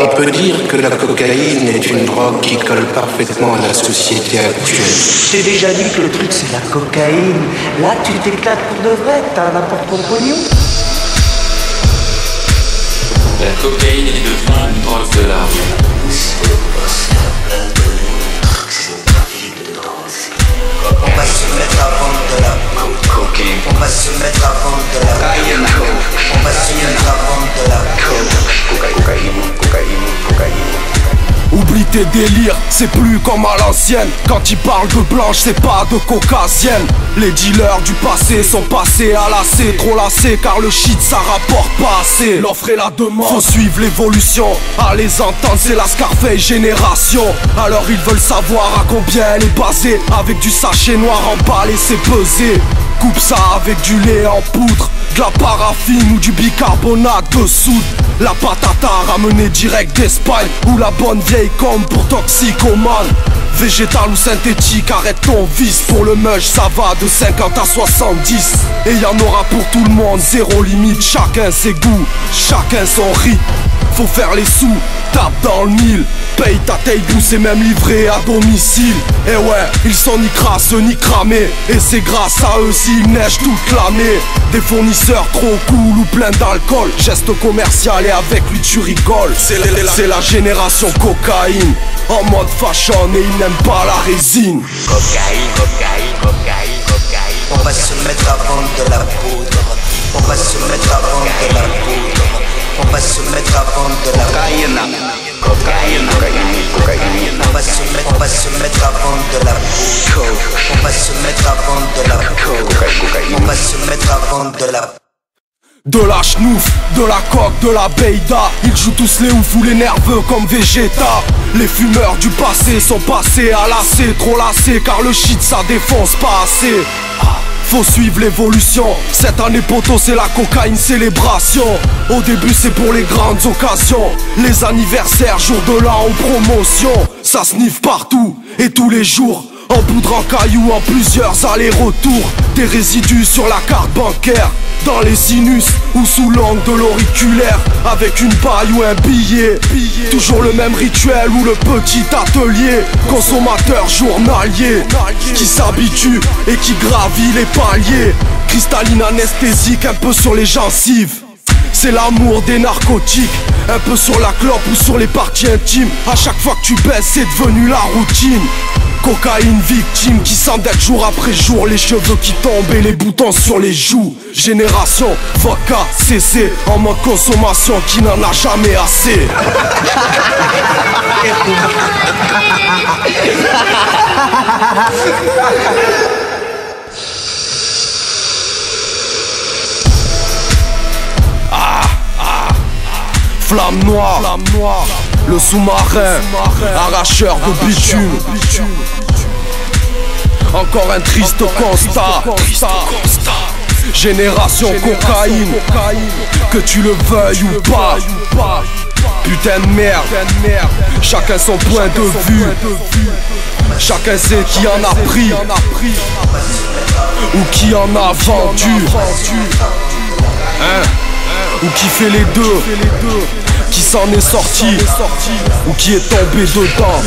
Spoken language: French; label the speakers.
Speaker 1: On peut dire que la cocaïne est une drogue qui colle parfaitement à la société actuelle.
Speaker 2: Je t'ai déjà dit que le truc c'est la cocaïne. Là tu t'éclates pour de vrai, t'as n'importe quoi pognon.
Speaker 3: La cocaïne est devenue une drogue de la rue.
Speaker 2: On va se mettre à vendre de la cocaïne. On va se mettre à vendre de la cocaïne. On va se mettre à vendre de la cocaïne.
Speaker 4: Oublie tes délires, c'est plus comme à l'ancienne. Quand ils parlent de blanche, c'est pas de caucasienne. Les dealers du passé sont passés à lasser, trop lassés car le shit ça rapporte pas assez. L'offre et la demande, faut suivre l'évolution. À les entendre, c'est la Scarface génération. Alors ils veulent savoir à combien elle est basée. Avec du sachet noir emballé, c'est pesé. Coupe ça avec du lait en poudre, de la paraffine ou du bicarbonate de soude. La patata ramenée direct d'Espagne, ou la bonne vieille comme pour toxicomane. Végétal ou synthétique, arrête ton vice. Pour le mush ça va de 50 à 70. Et y'en aura pour tout le monde, zéro limite. Chacun ses goûts, chacun son rythme. Faut faire les sous, tape dans le mille. Paye ta taille douce et même livré à domicile. Et ouais, ils sont ni crasseux ni cramés. Et c'est grâce à eux s'il neige toute l'année. Des fournisseurs trop cool ou plein d'alcool. Geste commercial et avec lui tu rigoles. C'est la génération cocaïne, en mode fashion et ils n'aiment pas la résine.
Speaker 2: Cocaïne. On va se mettre à vendre de la poudre. On va se mettre à vendre de la poudre. On va se mettre à vendre de la cocaïne. On va se mettre à vendre de la poudre. On va se mettre à vendre de la cocaïne. On va se mettre à vendre de la.
Speaker 4: De la schnouf, de la coque, de la beida. Ils jouent tous les ouf ou les nerveux comme Vegeta. Les fumeurs du passé sont passés à lasser, trop lassés car le shit ça défonce pas assez. Faut suivre l'évolution. Cette année poto c'est la cocaïne célébration. Au début c'est pour les grandes occasions. Les anniversaires, jour de l'an en promotion. Ça sniffe partout et tous les jours. En poudre, en cailloux, en plusieurs allers-retours. Des résidus sur la carte bancaire, dans les sinus ou sous l'angle de l'auriculaire. Avec une paille ou un billet. Toujours le même rituel ou le petit atelier. Consommateur journalier qui s'habitue et qui gravit les paliers. Cristalline anesthésique un peu sur les gencives. C'est l'amour des narcotiques, un peu sur la clope ou sur les parties intimes. À chaque fois que tu baisses c'est devenu la routine. Cocaïne victime qui s'endette jour après jour. Les cheveux qui tombent et les boutons sur les joues. Génération vodka CC en mode consommation qui n'en a jamais assez. Flamme noire, le sous-marin, arracheur de bitume. Encore un triste constat. Génération cocaïne, que tu le veuilles ou pas. Putain de merde, chacun son point de vue. Chacun sait qui en a pris ou qui en a vendu. Ou qui fait les deux, qui s'en est sorti ou qui est tombé dedans.